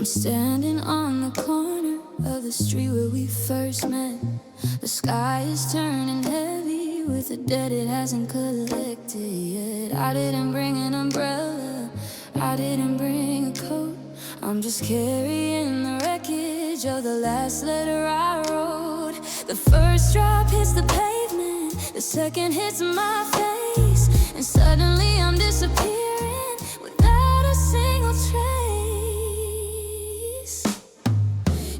standing on the corner of the street where we first met. The sky is turning heavy with the debt it hasn't collected yet. I didn't bring an umbrella, I didn't bring a coat. I'm just carrying the wreckage of the last letter I wrote. The first drop hits the pavement, the second hits my face, and suddenly I'm disappearing without a single trace.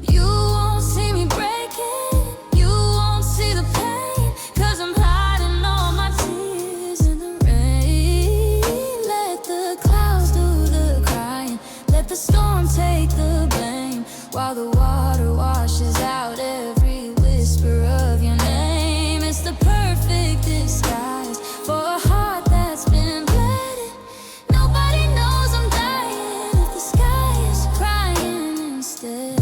You won't see me breaking, you won't see the pain, 'cause I'm hiding all my tears in the rain. Let the clouds do the crying, let the storm take the blame, while the water washes out every whisper of your name. It's the perfect disguise for a heart that's been bled. Nobody knows I'm dying if the sky is crying instead.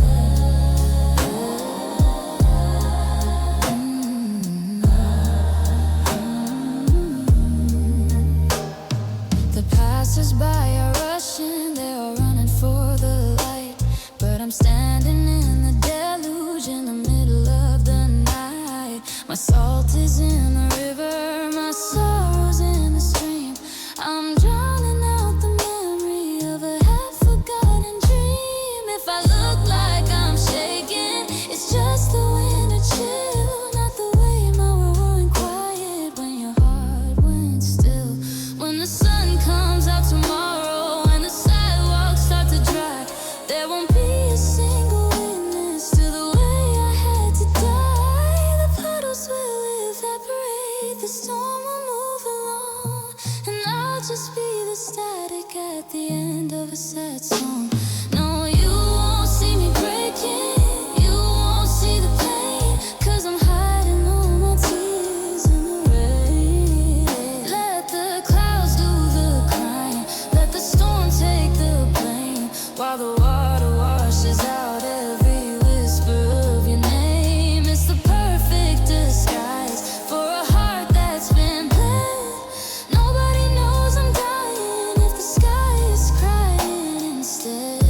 The passers-by are rushing, they are running for the light, but I'm standing in the deluge in the middle of the night. My salt is in the river, my sorrow's in the stream. I'm drowning out the memory of a half-forgotten dream. If I look like I'm shaking, it's just the wind or chill, not the way my world went quiet when your heart went still. When the sun comes out tomorrow and the sidewalks start to dry, there won't be a single witness to the way I had to die. The puddles will evaporate, the storm will move along, and I'll just be the static at the end of a sad song. No, you won't see me breaking, you won't see the pain, 'cause I'm hiding all my tears in the rain. Let the clouds do the crying, let the storm take the blame, while the water washes out every whisper of your name. It's the perfect disguise for a heart that's been bled. Nobody knows I'm dying if the sky is crying instead.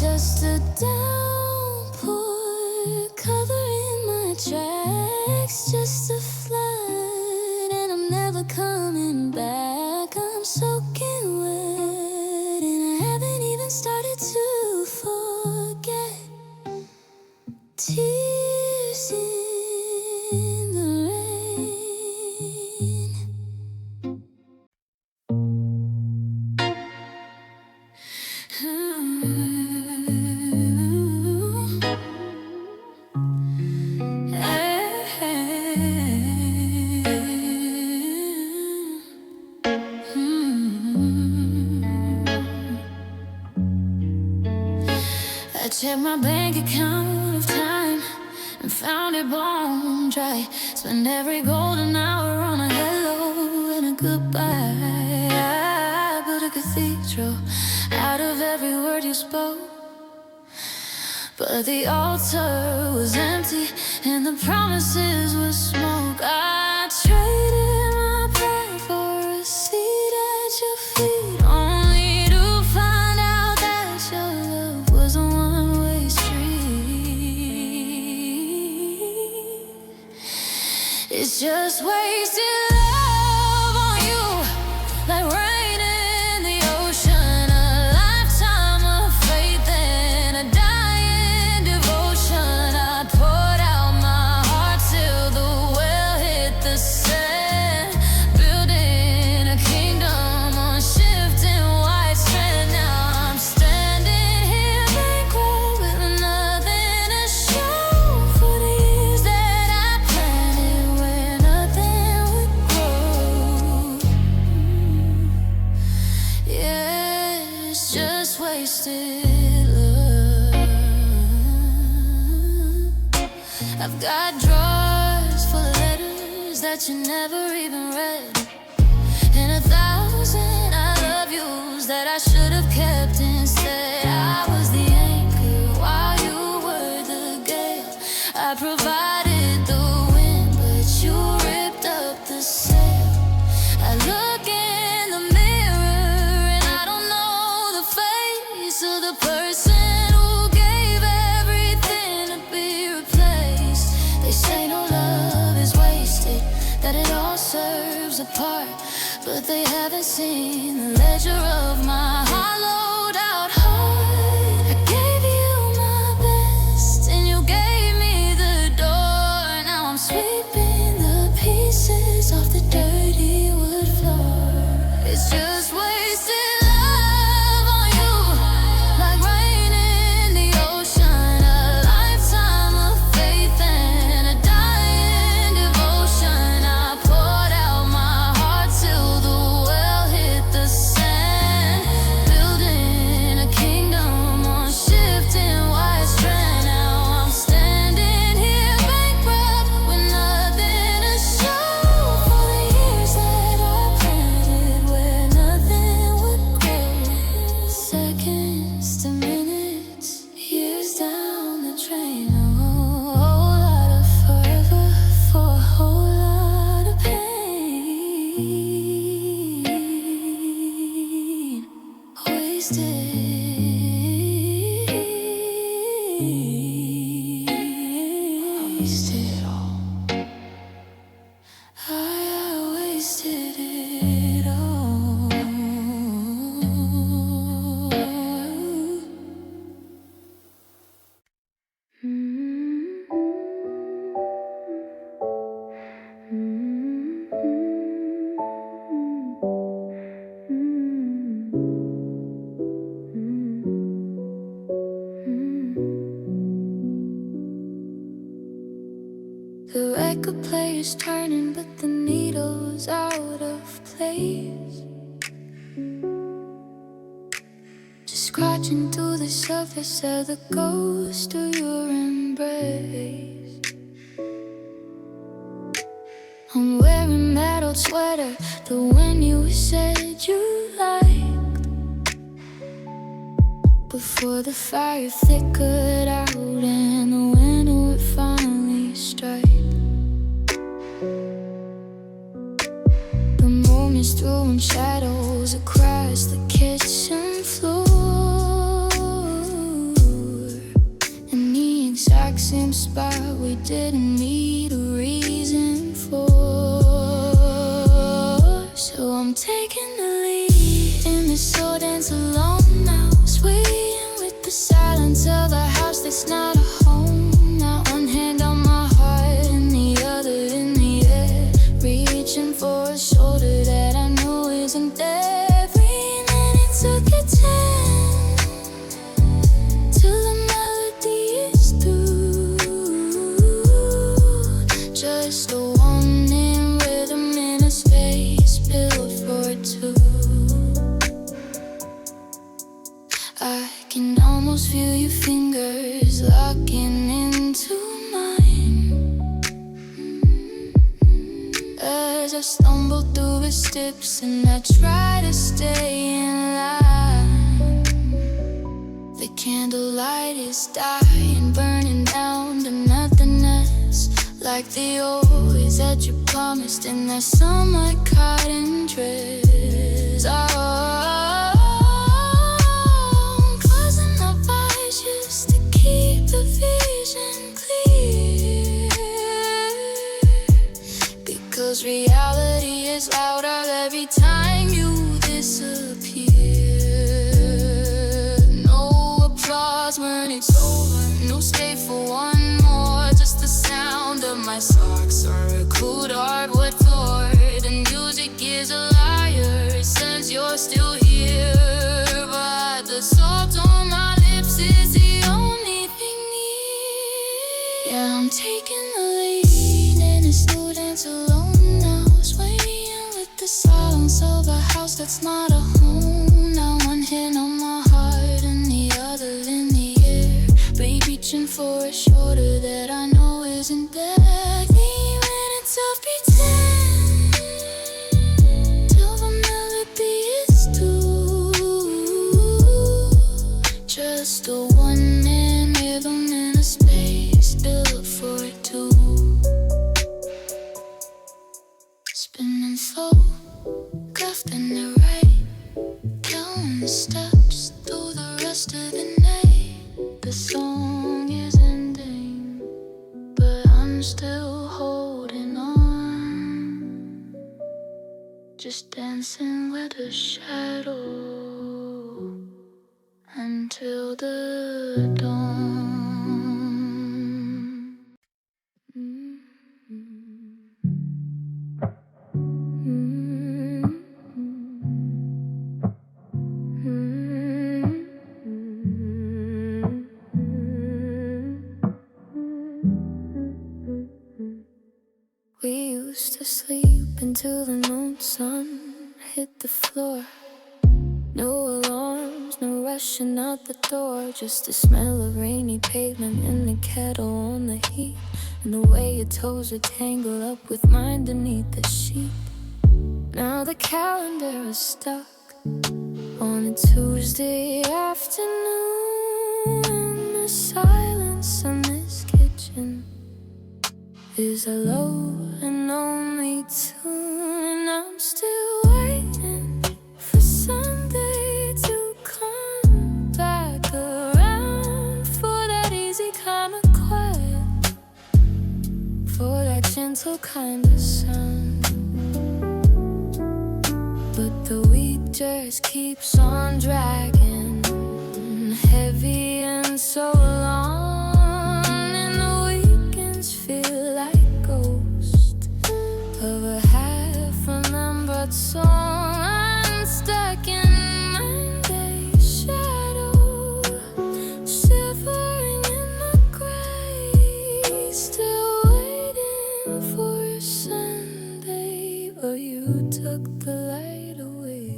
Just a downpour covering my tracks, just a flood, and I'm never coming back. I'm soaking wet, and I haven't even started to forget. Tears in the rain. I checked my bank account of time and found it bone dry. Spent every golden hour on a hello and a goodbye. I built a cathedral out of every word you spoke, but the altar was empty and the promises were smoke. I traded my pride for a seat at your feet, only to find out that your love was a one-way street. It's just wasted love on you, like rain in the ocean. A lifetime of faith and a dying devotion. I poured out my heart till the well hit the sand, building a kingdom on shifting white sand. Now I'm standing here bankrupt with nothing to show for the years that I planted where nothing would grow. Yeah, it's just wasted love. I've got drawers full of letters that you never even read, and 1,000 I love yous that I should have kept instead. I was the anchor while you were the gale. I provided the wind, but you ripped up person who gave everything to be replaced. They say no love is wasted, that it all serves a part, but they haven't seen the ledger of my hollowed out heart. I gave you my best and you gave me the door. Now I'm sweeping the pieces off the dirty wood floor. It's just wasted love on you, like rain in the ocean. A lifetime of faith and a dying devotion. I poured out my heart till the well hit the sand, building a kingdom on shifting white strand. Now I'm standing here bankrupt with nothing to show for the years that I planted where nothing would grow. Seconds to minutes, years down the drain. A whole lot of forever for a whole lot of pain. Wasted it all. I wasted it all. The record player's turning, but the needle's out of place. Just scratching through the surface of the ghost of your embrace. I'm wearing metal sweater, the one you said you liked, before the fire flickered out and the wind would finally strike. The moments throwing shadows across the kitchen floor, in the exact same spot we didn't need a reason for. So I'm taking the lead in this soul dance alone now, swaying with the silence of a house that's not a home. Now one hand on my heart and the other in the air, reaching for a shoulder that I know isn't there. Breathing in, it took a turn till the melody is through. Just a one in rhythm in a space built for two. I can almost feel your fingers locking into mine as I stumble through the steps and I try to stay in line. The candlelight is dying, burning down to nothingness, like the always that you promised in that summer cotton dress. Oh, I'm closing my eyes just to keep the vision clear, because reality is louder every time you disappear. No applause when it's over, no stay for one more, just the sound of my socks on a cold hardwood floor. The music is a liar, it says you're still here, but the salt on my lips is the only thing near. Yeah, I'm taking the lead in a slow dance alone now, swaying with the silence of a house that's not a home. Now one hand on my heart and the other in the air, reaching for a shoulder that I know isn't there. The minutes of pretend till the melody is through. Just a one-man rhythm in a space built for two. Spinning photographed in the right, counting the steps through the rest of the night. the song is ending, but I'm still holding on, just dancing with the shadow until the dawn. We used to sleep until the noon sun hit the floor. No alarms, no rushing out the door, just the smell of rainy pavement and the kettle on the heat, and the way your toes would tangle up with mine beneath the sheet. Now the calendar is stuck on a Tuesday afternoon, and the silence in this kitchen is a low and lonely tune, and I'm still waiting for Sunday to come back around, for that easy kind of quiet, for that gentle kind of sound. But the week just keeps on dragging, heavy and so long, and the weekends feel like ghosts of a half-remembered song. I'm stuck in Monday's shadow, shivering in the gray, still waiting for a Sunday, but you took the light away.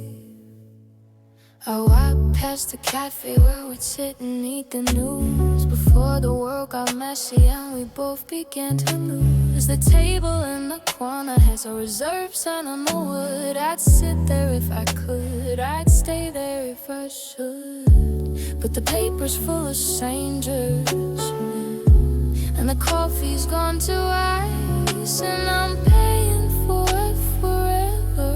I walked past the cafe where we'd sit and eat the news before the world got messy and we both began to lose. The table in the corner has a reserved sign on the wood. I'd sit there if I could, I'd stay there if I should, but the paper's full of strangers, and the coffee's gone to ice, and I'm paying for it forever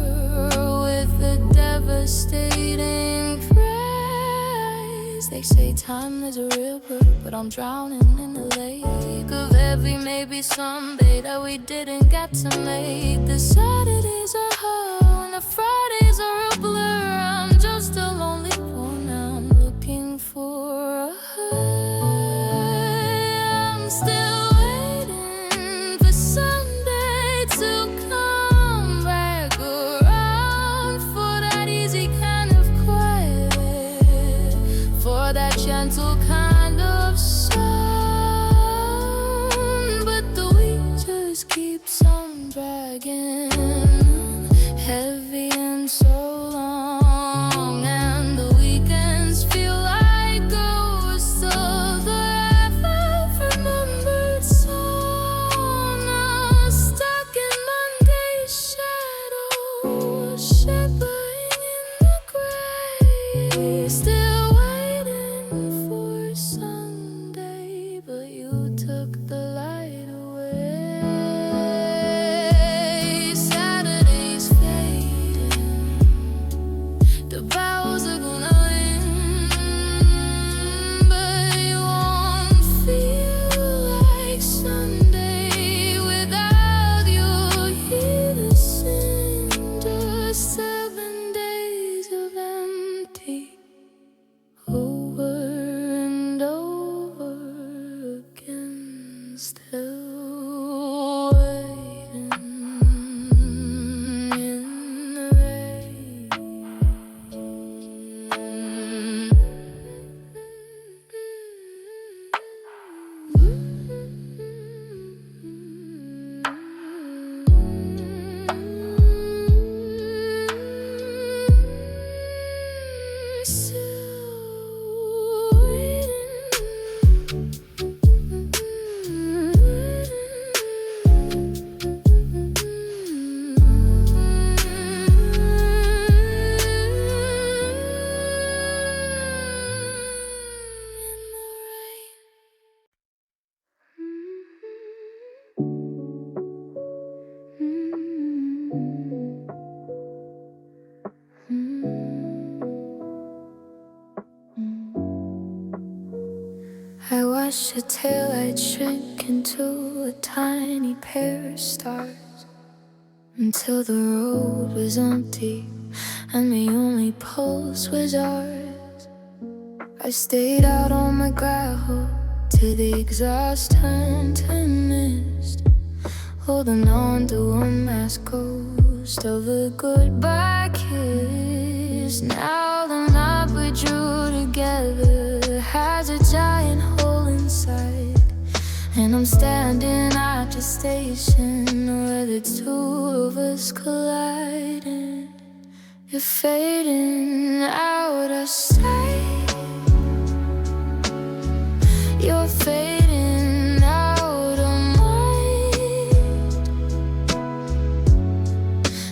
with a devastating price. They say time is a river, but I'm drowning in the lake of every maybe someday that we didn't get to make. The Saturdays are hard and the Fridays are a blur. I'm just a lonely pawn, I'm looking for a high. I'm still waiting for Sunday to come back around, for that easy kind of quiet, for that gentle kind of sound. But the week just keeps on dragging, heavy and so long, and the weekends feel like ghosts of the half-remembered song. I'm stuck in Monday's shadow, shivering in the gray, still waiting for Sunday, but you took the light away. Saturday's fading, watched your taillight shrink into a tiny pair of stars, until the road was empty and the only pulse was ours. I stayed out on my gravel till the exhaust turned to mist, holding on to a masked ghost of a goodbye kiss. Now the map we drew together has a giant hole inside, and I'm standing at the station where the two of us collided. You're fading out of sight. You're fading out of mind,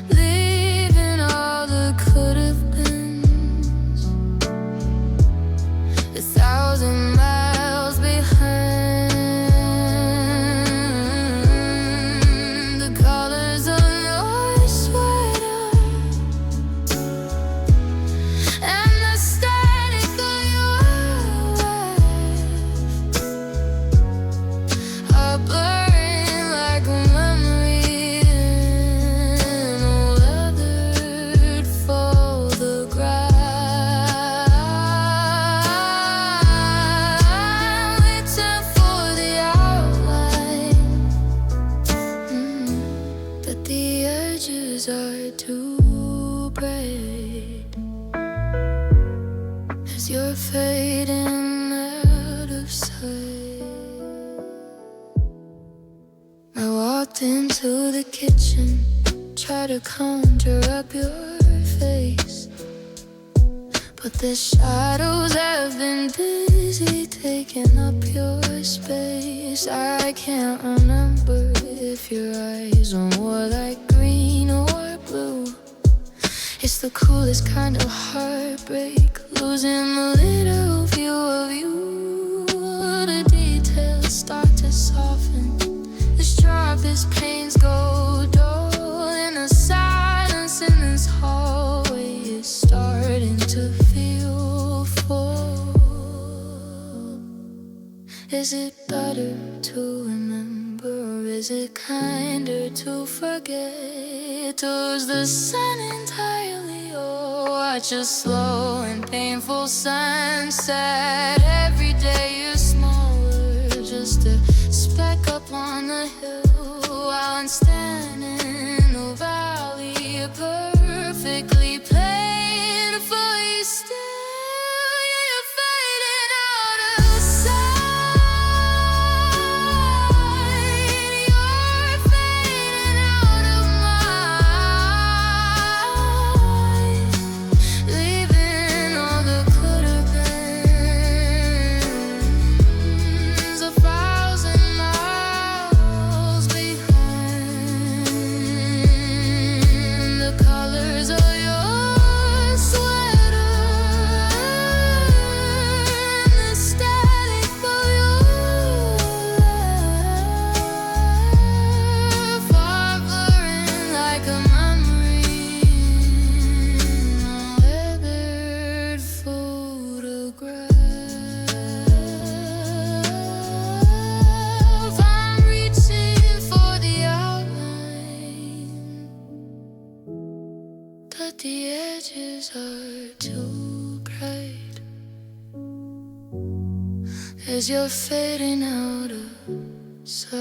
leaving all the could have beens 1,000 miles behind. The colors of your sweater and the static of your laugh are blurring like a memory in a weathered photograph. Waiting for the outline, but the edges are too bright as you're fading out of sight. I walked into the kitchen, tried to conjure up your face, but the shadows have been busy taking up your space. I can't remember if your eyes are more like green or blue. It's the coolest kind of heartbreak, losing a little view of you. The details start to soften, the sharpest pains go dull, and the silence in this hallway is starting to feel full. Is it better to remember? Is it kinder to forget? Does the sun entirely watch a slow and painful sunset? Every day you're smaller, just a speck up on the hill, while I'm standing in the valley, perfectly painfully still. Yeah, you're fading out of sight. You're fading out of mind, leaving all the could have beens 1,000 miles behind. The colors of your sweater and the static of your laugh are blurring like a memory in a weathered photograph. I'm reaching for the outline, but the edges are too bright as you're fading out of sight.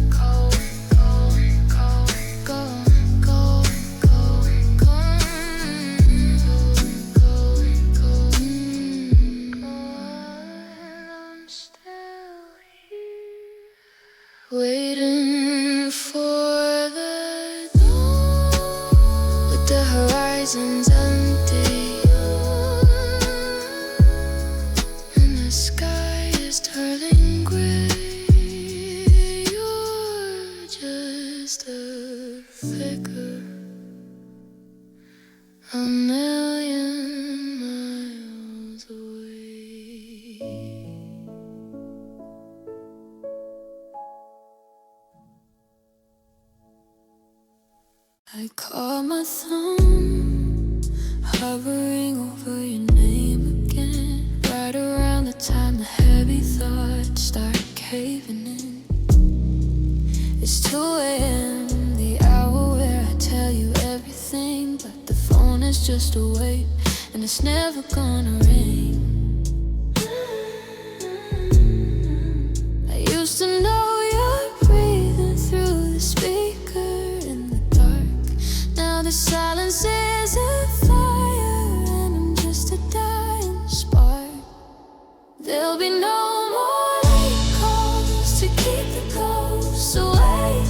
Go, go, go, go, go, go, go, go, go. And I'm still here, waiting for the dawn, with the horizons empty and the sky is turning gray. You're just a flicker, a million miles away. I caught my thumb hovering over is just a wave, and it's never gonna rain. I used to know you're breathing through the speaker in the dark. Now the silence is a fire, and I'm just a dying spark. There'll be no more late calls to keep the ghosts away.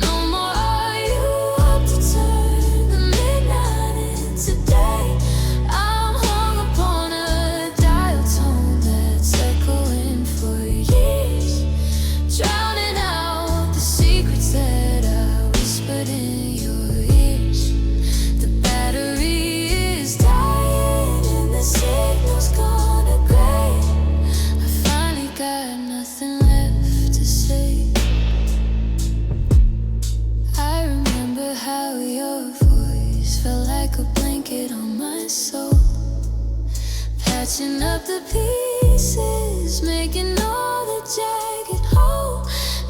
No more are you up to turn the midnight into day. I'm hung upon a dial tone that's echoing for years, drowning out the secrets that I whispered in your ears. The battery is dying and the signal's gonna gray. I finally got nothing left to say. I remember how your voice felt like a blanket on my soul, patching up the pieces, making all the jagged whole.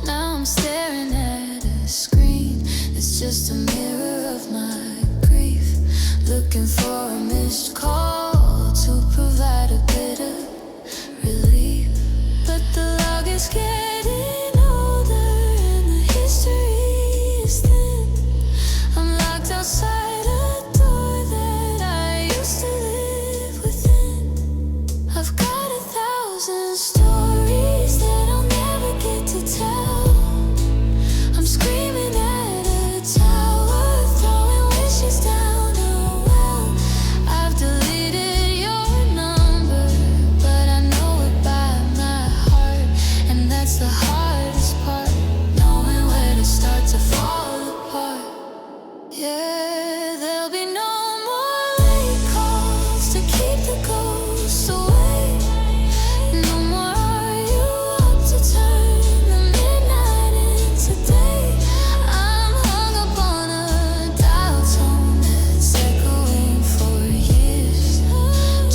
Now I'm staring at a screen that's just a mirror of my grief, looking for a missed call to provide a bit of relief. But the log is getting older and the history is thin. I'm locked outside a door that I used to live within. I've got 1,000 stories that I'll never get to tell. I'm screaming at a tower, throwing wishes down a well. I've deleted your number, but I know it by my heart, and that's the hardest part, knowing where to start to fall apart. Yeah, there'll be no more late calls to keep the ghosts away. No more are you up to turn the midnight into day. I'm hung up on a dial tone that's echoing for years,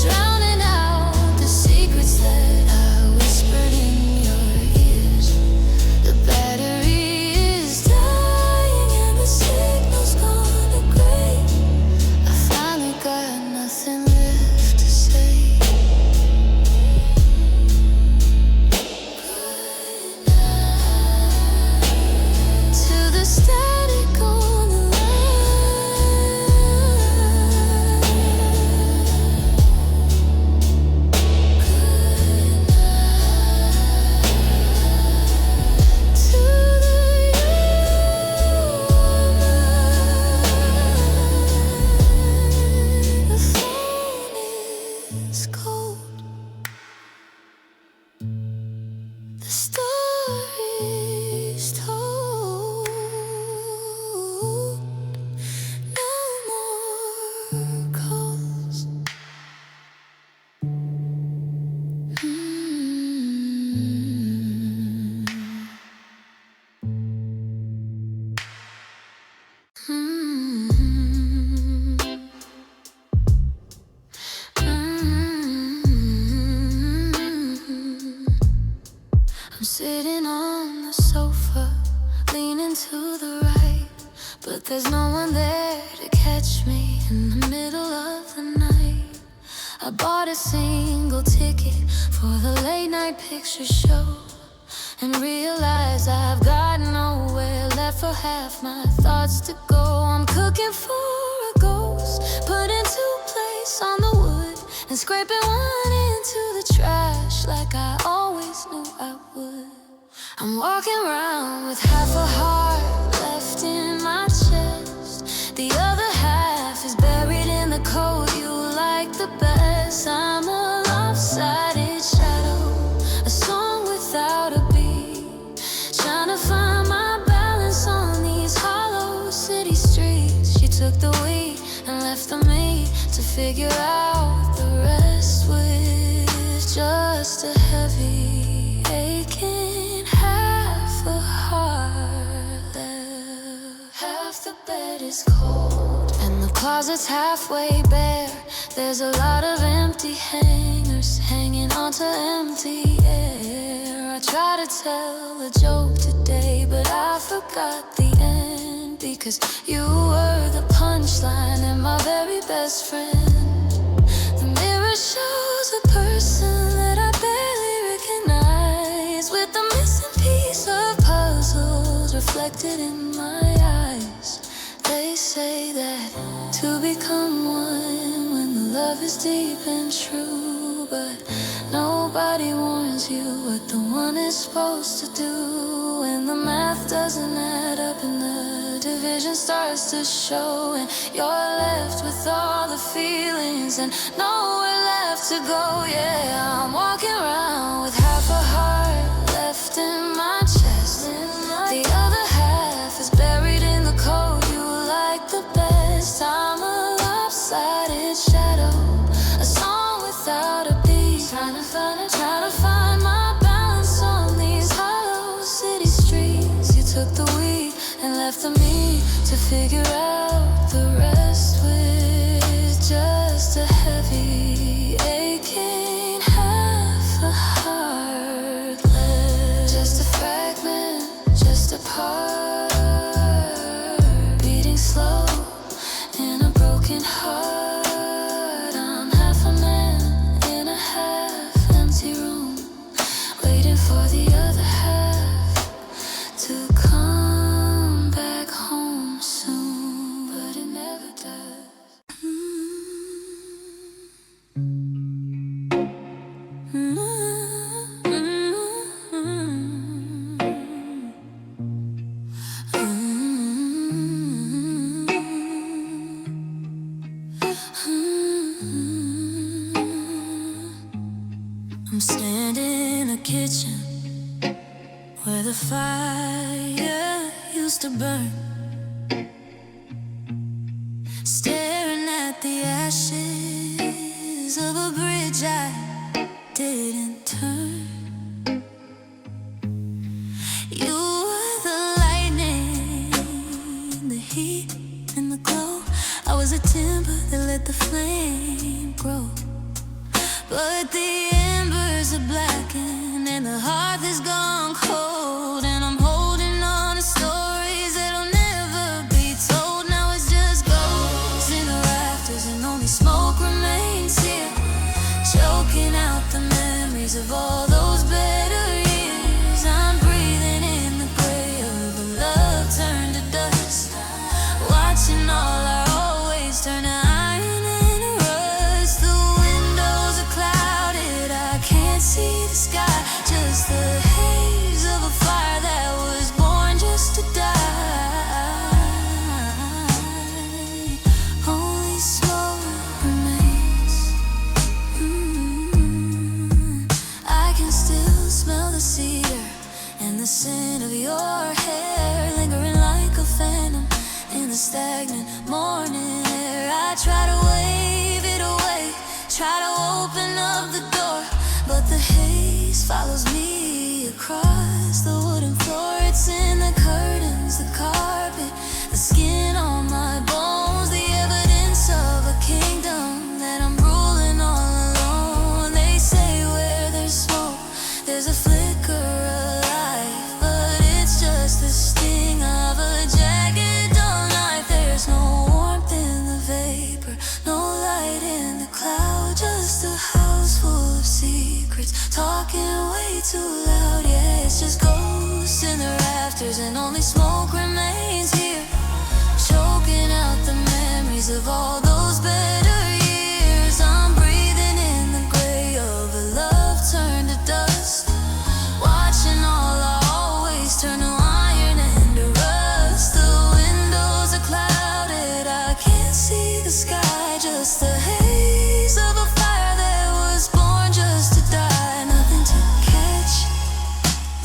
drowning out the secrets that I whispered in your ears. The battery is dying and the signal's gonna gray. I finally got nothing left to say. Good night to the static on the line. Good night to the human. The phone is cold. The story's told. No more calls. I'm sitting on the sofa, leaning to the right, but there's no one there to catch me in the middle of the night. I bought a single ticket for the late night picture show, and realize I've got nowhere left for half my thoughts to go. I'm cooking for a ghost, putting 2 plates on the wood, and scraping one into the trash like I always knew I would. I'm walking around with half a heart left in my chest. The other half is buried in the coat you like the best. I'm a lopsided shadow, a song without a beat, trying to find my balance on these hollow city streets. You took the wheat and left the meat to figure out the rest, with just a heavy aching half a heart left. Half the bed is cold and the closet's halfway bare. There's a lot of empty hangers hanging onto empty air. I tried to tell a joke today, but I forgot the end, because you were the punchline in my very blurry best friend. The mirror shows a person that I barely recognize, with the missing piece of puzzles reflected in my eyes. They say that to become one when the love is deep and true, but nobody warns you what the one is supposed to do. And the math doesn't add up and the division starts to show, and you're left with all the feelings and nowhere left to go. Yeah, I'm walking around with half a heart left in my chest. The other half is buried in the code you like the best. I'm a lopsided shadow, a song without a beat, trying to find my balance on these hollow city streets. You took the wheat and left the me to figure out the rest, with just a heavy aching half a heart left. Just a fragment, just a part, beating slow in a broken heart. I'm half a man in a half empty room, waiting for the other half to come back home soon, but it never does. I'm standing in a kitchen where the fire used to burn, staring at the ashes of a bridge I didn't turn. You were the lightning, the heat and the glow. I was a timber that let the flame grow, but the embers are blackened and the hearth is gone cold, and I'm holding on to stories that'll never be told. Now it's just ghosts in the rafters and only smoke remains here, choking out the memories of all those better years. I'm breathing in the gray of a love turned to dust, watching all our always turn to iron and rust. The windows are clouded, I can't see the sky, just the haze of a fire that was born just to die. Only smoke remains. I can still smell the cedar and the scent of your hair, lingering like a phantom in the stagnant morning air. I try to wave it away, try to open up the door, but the haze follows me across the wooden floor. It's in the curtains, the carpet, the skin on my bones, the evidence of a kingdom that I'm ruling all alone. They say where there's smoke, there's a flicker of life, but it's just the sting of a jagged dull knife. There's no warmth in the vapor, no light in the cloud, just a house full of secrets, talking way too loud. Yeah, it's just ghosts in the rafters and only smoke remains here, choking out the memories of all those better years. I'm breathing in the gray of a love turned to dust, watching all I always turn to iron and to rust. The windows are clouded, I can't see the sky, just the haze of a fire that was born just to die. Nothing to catch,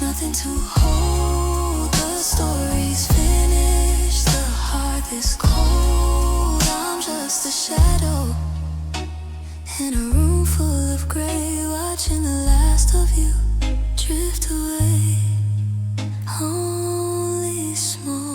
nothing to hold. The story's finished, the heart is cold. I'm just a shadow in a room full of gray, watching the last of you drift away. Only smoke.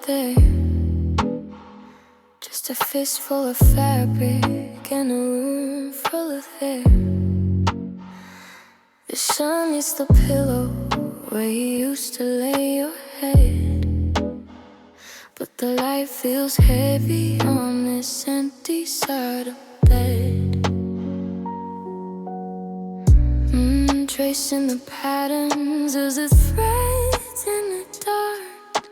there. Just a fistful of fabric and a room full of hair. The sun is the pillow where you used to lay your head, but the light feels heavy on this empty side of bed. Tracing the patterns as the threads in the dark,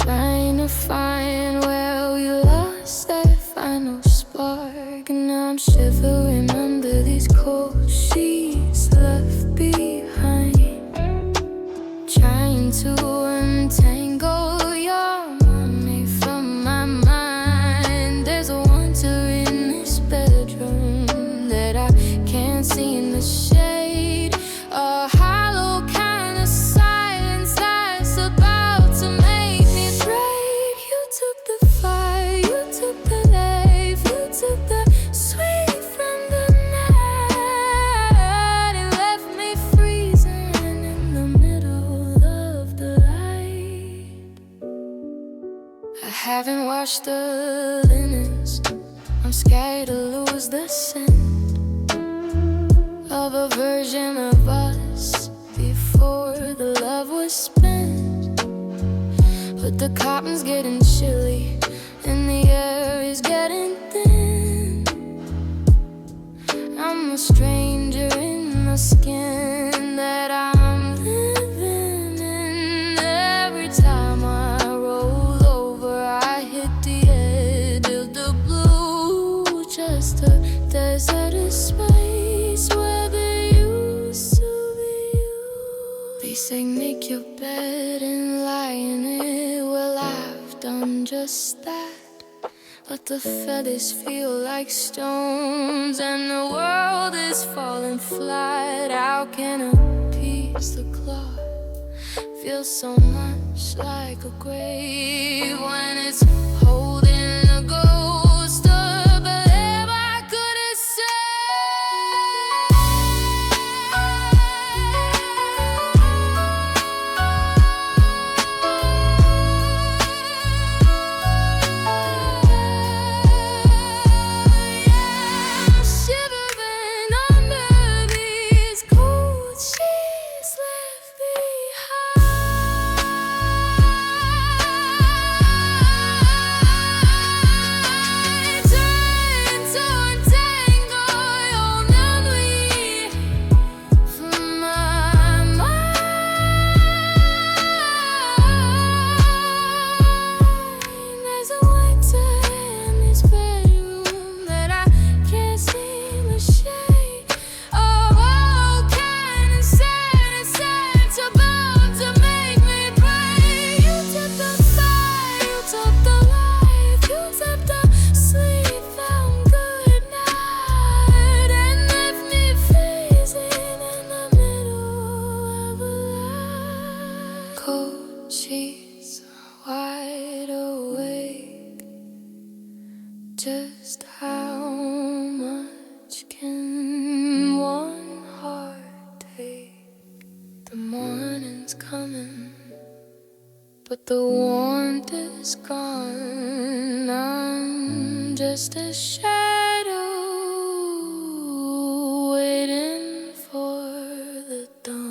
trying to find where we lost that final spark. And now I'm shivering under these cold sheets left behind, trying to untangle your money from my mind. There's a wonder in this bedroom that I can't see in the shade, a hollow kind of silence that's about to make me break. You took the fire, you took the life, you took the sweet from the night, and left me freezing in the middle of the light. I haven't washed the linens, I'm scared to lose the scent of a version of us before the love was spent. But the cotton's getting chilly and the air is getting thin. I'm a stranger in the skin that I'm living in. Every time I roll over, I hit the edge of the blue, just a desert of space where there used to be you. They say make your bed and lie in it. Well, I've done just that, but the feathers feel like stones and the world is falling flat. How can a piece of cloth feel so much like a grave when it's holding a ghost of a life I could have shivering under these cold sheets left behind. Trying to untangle your memory from my mind. There's a winter in this bedroom that I can't seem to shake. Oh, kind of sad, it's about to make me break. You took the fire, you took the life, you took the sleep from good night, and left me freezing in the middle of a light. Cold sheets, wide awake. Just how much can one heart take? The morning's coming, but the warmth is gone. I'm just a shadow waiting for the dawn.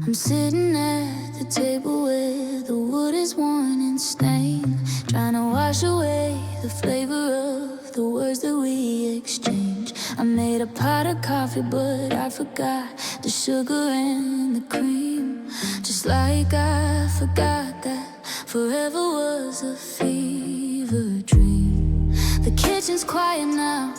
I'm sitting at the table where the wood is worn and stained, trying to wash away the flavor of the words that we exchange. I made a pot of coffee, but I forgot the sugar and the cream. Just like I forgot that forever was a fever dream. The kitchen's quiet now,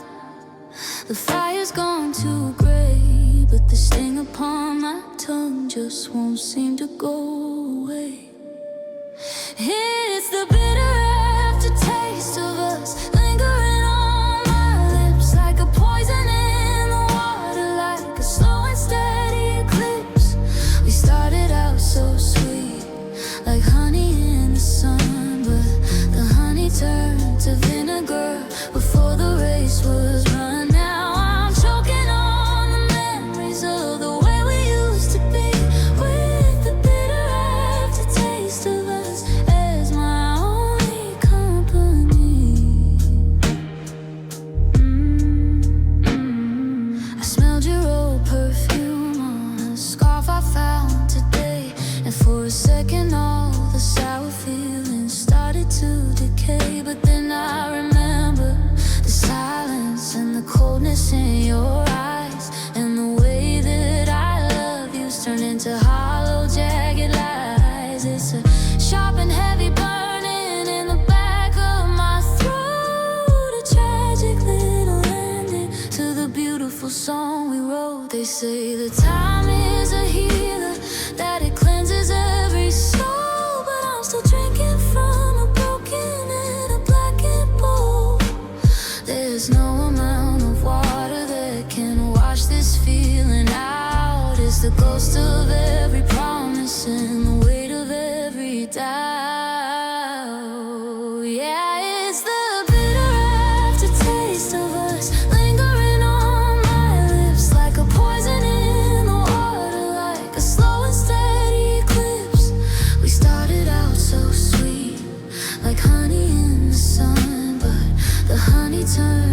the fire's gone to gray, but the sting upon my tongue just won't seem to go away. It's the bitter aftertaste of us lingering on my lips, like a poison in the water, like a slow to vinegar before the race was run. Now I'm choking on the memories of the way we used to be, with the bitter aftertaste of us as my only company. I smelled your old perfume on a scarf I found today, and for a second all the sour feelings started to decay. But then I remember the silence and the coldness in your eyes, and the way that I love you's turned into hollow, jagged lies. It's a sharp and heavy burning in the back of my throat, a tragic little ending to the beautiful song we wrote. They say the time is a healer, that it cleanses every soul, but I'm still drinking from a broken and a blackened bowl. There's no amount of water that can wash this feeling out. It's the ghost of every promise and the weight of every doubt. Yeah, it's the bitter aftertaste of us lingering on my lips, like a poison in the water, like a slow and steady eclipse. We started out so sweet, like honey in the sun, but the honey turned